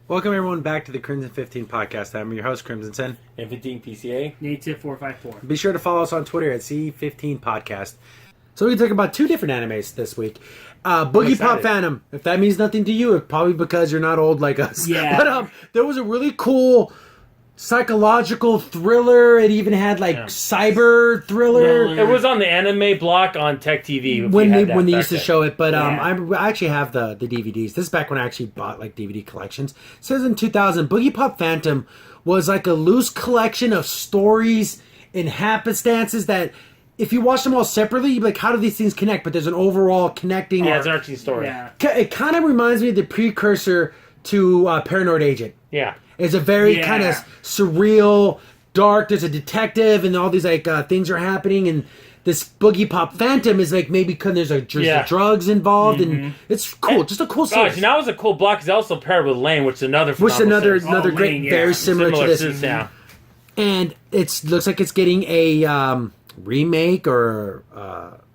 Welcome everyone back to the Crimson 15 podcast. I'm your host, Crimson Sen. And 15 PCA. Native 454. Be sure to follow us on Twitter at C15 Podcast. So we can talk about two different animes this week. Boogiepop Phantom. If that means nothing to you, it's probably because you're not old like us. Yeah. But there was a really cool psychological thriller. It even had cyber thriller. It was on the anime block on Tech TV when they used to show it. But I actually have the DVDs. This is back when I actually bought DVD collections. It says in 2000, Boogiepop Phantom was like a loose collection of stories and happenstances that if you watch them all separately, you'd be like, how do these things connect? But there's an overall connecting. Yeah, it's an arching story. Yeah. It kind of reminds me of the precursor to Paranoid Agent. Yeah. It's a very kind of surreal, dark. There's a detective, and all these things are happening, and this Boogiepop Phantom is maybe because there's drugs involved, and it's cool. Just a cool series. Gosh, and that was a cool block because also paired with Lane, which is another great, very similar to this. Yeah. And it looks like it's getting a remake or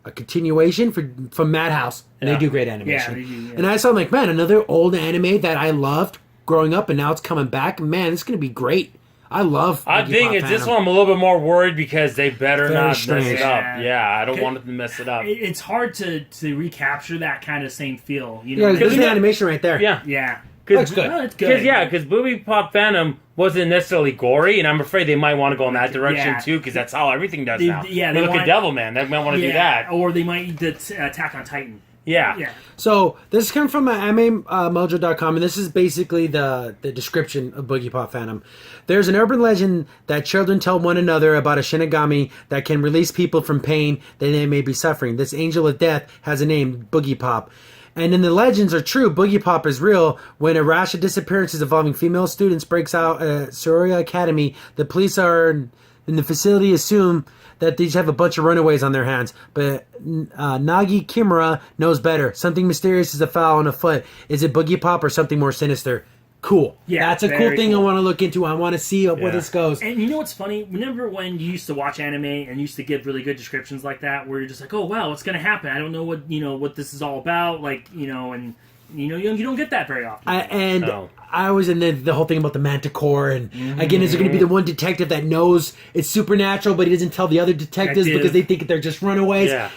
a continuation from Madhouse, and they do great animation. Yeah, they do, yeah. And I saw man, another old anime that I loved growing up, and now it's coming back. Man, it's going to be great. I love. I think it's this one. I'm a little bit more worried because they better not mess it up. Yeah, I don't want it to mess it up. It's hard to recapture that kind of same feel. Yeah, there's the animation right there. Yeah. Looks good. Oh, it's good. Because Boogiepop Phantom wasn't necessarily gory, and I'm afraid they might want to go in that direction too, because that's how everything does now. Yeah, they look at Devilman. They might want to do that, or they might Attack on Titan. Yeah. So this comes from AnimeMojo.com, and this is basically the description of Boogiepop Phantom. There's an urban legend that children tell one another about a Shinigami that can release people from pain that they may be suffering. This angel of death has a name, Boogiepop. And then the legends are true. Boogiepop is real. When a rash of disappearances involving female students breaks out at Soria Academy, the police in the facility assume that they just have a bunch of runaways on their hands. But Nagi Kimura knows better. Something mysterious is afoul and afoot. Is it Boogiepop or something more sinister? Cool. Yeah, that's a cool thing I want to look into. I want to see where this goes. And you know what's funny? Remember when you used to watch anime and used to give really good descriptions like that, where you're just like, oh wow, what's going to happen? I don't know what this is all about. You don't get that very often. I was in the whole thing about the Manticore, and again, is there going to be the one detective that knows it's supernatural, but he doesn't tell the other detectives because they think they're just runaways? Yeah.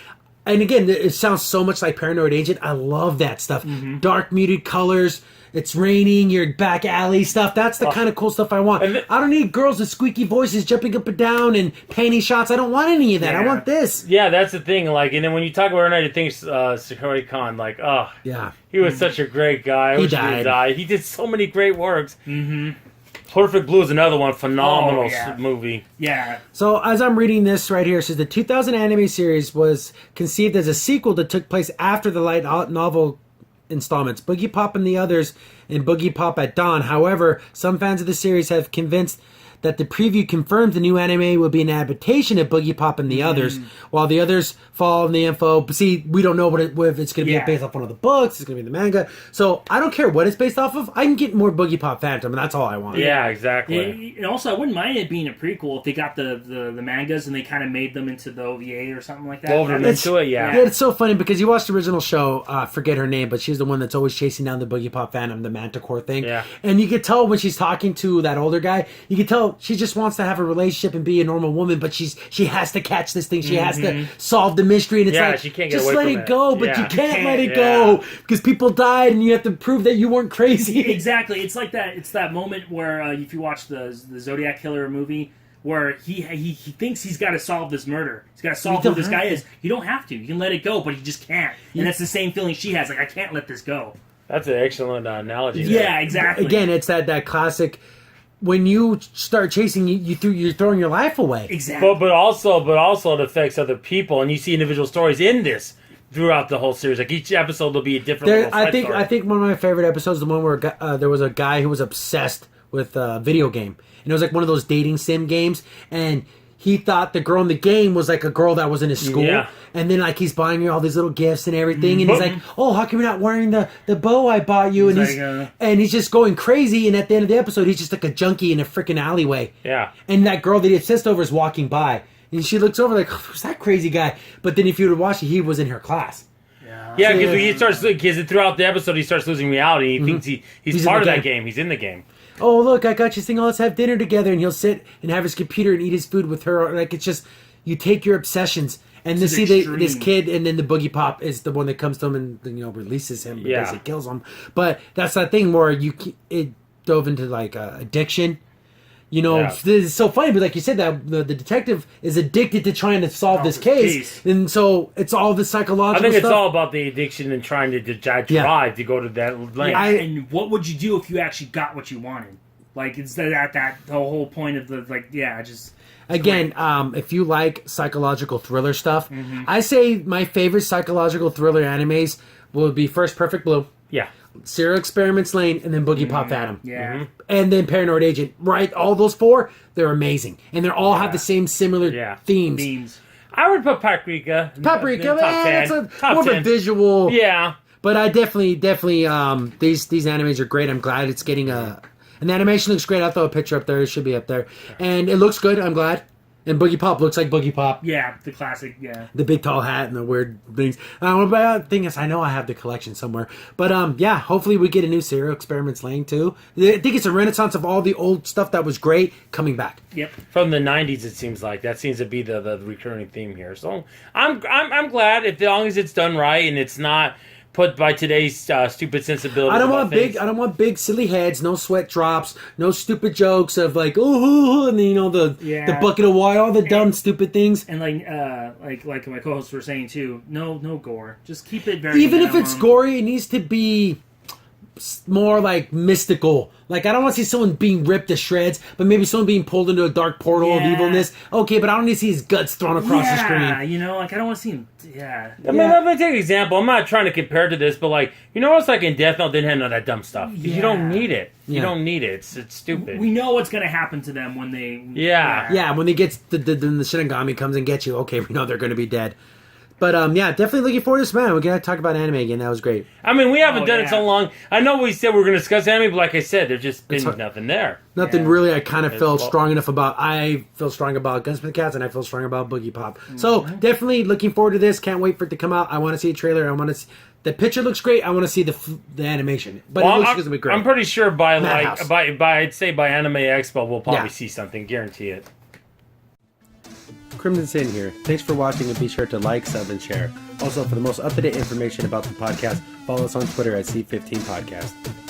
And again, it sounds so much like Paranoid Agent. I love that stuff. Dark, muted colors. It's raining, your back alley stuff. That's the kind of cool stuff I want. I don't need girls with squeaky voices jumping up and down and panty shots. I don't want any of that. I want this. Yeah, that's the thing. And then when you talk about Night, I think Sakura Khan, he was such a great guy. He died. He did so many great works. Perfect Blue is another one. Phenomenal movie. Yeah. So as I'm reading this right here, it says the 2000 anime series was conceived as a sequel that took place after the light novel installments, Boogiepop and the Others, and Boogiepop at Dawn. However, some fans of the series have convinced that the preview confirms the new anime will be an adaptation of Boogiepop and the Others, while the others fall in the info. But see, we don't know if it's going to be based off one of the books, it's going to be the manga. So I don't care what it's based off of. I can get more Boogiepop Phantom, and that's all I want. Yeah, exactly. And also, I wouldn't mind it being a prequel if they got the mangas and they kind of made them into the OVA or something like that. Yeah, it's so funny because you watched the original show, forget her name, but she's the one that's always chasing down the Boogiepop Phantom, the Manticore thing. Yeah. And you could tell when she's talking to that older guy, you could tell she just wants to have a relationship and be a normal woman, but she has to catch this thing. She has to solve the mystery, and it's she can't get just away let from it go, but Yeah. you can't let it go because people died, and you have to prove that you weren't crazy. Exactly. It's like that. It's that moment where if you watch the Zodiac Killer movie, where he thinks he's got to solve this murder. He's got to solve who this guy is. You don't have to. You can let it go, but he just can't. And that's the same feeling she has. I can't let this go. That's an excellent analogy. Yeah, exactly. Again, it's that classic. When you start chasing, you're throwing your life away. Exactly. But also it affects other people, and you see individual stories in this throughout the whole series. Like each episode will be a different. I think one of my favorite episodes is the one where there was a guy who was obsessed with a video game, and it was like one of those dating sim games, and he thought the girl in the game was like a girl that was in his school, and then he's buying her all these little gifts and everything, and he's like, "Oh, how come you're not wearing the bow I bought you?" And he's just going crazy, and at the end of the episode, he's just like a junkie in a freaking alleyway. Yeah, and that girl that he obsessed over is walking by, and she looks over like, "Who's that crazy guy?" But then if you would watch it, he was in her class. Yeah, because he starts, because throughout the episode he starts losing reality. He thinks he's part of that game. He's in the game. Oh, look, I got you thing. Oh, let's have dinner together. And he'll sit and have his computer and eat his food with her. Like, it's just, you take your obsessions. And to see this kid, and then the Boogiepop is the one that comes to him and releases him because it kills him. But that's that thing where it dove into like addiction. It's so funny, but like you said, that the detective is addicted to trying to solve this case, and so it's all the psychological. I think it's stuff. all about the addiction and trying to drive to go to that length. Yeah, and what would you do if you actually got what you wanted? Like it's that the whole point of just. Again, if you like psychological thriller stuff, I say my favorite psychological thriller animes will be first Perfect Blue. Yeah. Serial Experiments Lane, and then Boogiepop Phantom. Yeah. And then Paranoid Agent. Right? All those 4, they're amazing. And they all have the same similar themes. I would put Paprika. Paprika, man, it's more of a visual. Yeah. But I definitely, these animes are great. I'm glad it's getting and the animation looks great. I'll throw a picture up there. It should be up there. And it looks good. I'm glad. And Boogiepop looks like Boogiepop. Yeah, the classic, yeah. The big tall hat and the weird things. The thing is, I know I have the collection somewhere. But, hopefully we get a new Serial Experiments Lane, too. I think it's a renaissance of all the old stuff that was great coming back. Yep. From the 90s, it seems like. That seems to be the recurring theme here. So I'm glad, as long as it's done right and it's not put by today's stupid sensibilities. I don't want big silly heads, no sweat drops, no stupid jokes of like ooh, and then, the bucket of water, all the dumb stupid things. And like my co-hosts were saying too, no gore. Just keep it very even minimum. if it's gory, it needs to be more like mystical. Like I don't want to see someone being ripped to shreds, but maybe someone being pulled into a dark portal of evilness. Okay, but I don't need to see his guts thrown across the screen. Yeah, I don't want to see him. Yeah. I mean, let me take an example. I'm not trying to compare to this, but what's like in Death Note didn't have none of that dumb stuff. You don't need it. You don't need it. It's stupid. We know what's going to happen to them when they. Yeah, when they get the Shinigami comes and gets you. Okay, we know they're going to be dead. But, definitely looking forward to this, man. We're going to talk about anime again. That was great. I mean, we haven't done it so long. I know we said we were going to discuss anime, but like I said, there's just been nothing there. Nothing really I kind of felt strong enough about. I feel strong about Gunsmith Cats, and I feel strong about Boogiepop. So, definitely looking forward to this. Can't wait for it to come out. I want to see a trailer. I want to see... The picture looks great. I want to see the animation. But it looks going to be great. I'm pretty sure by I'd say by Anime Expo, we'll probably see something. Guarantee it. Crimson Sin here. Thanks for watching, and be sure to like, sub, and share. Also, for the most up-to-date information about the podcast, follow us on Twitter at C15 Podcast.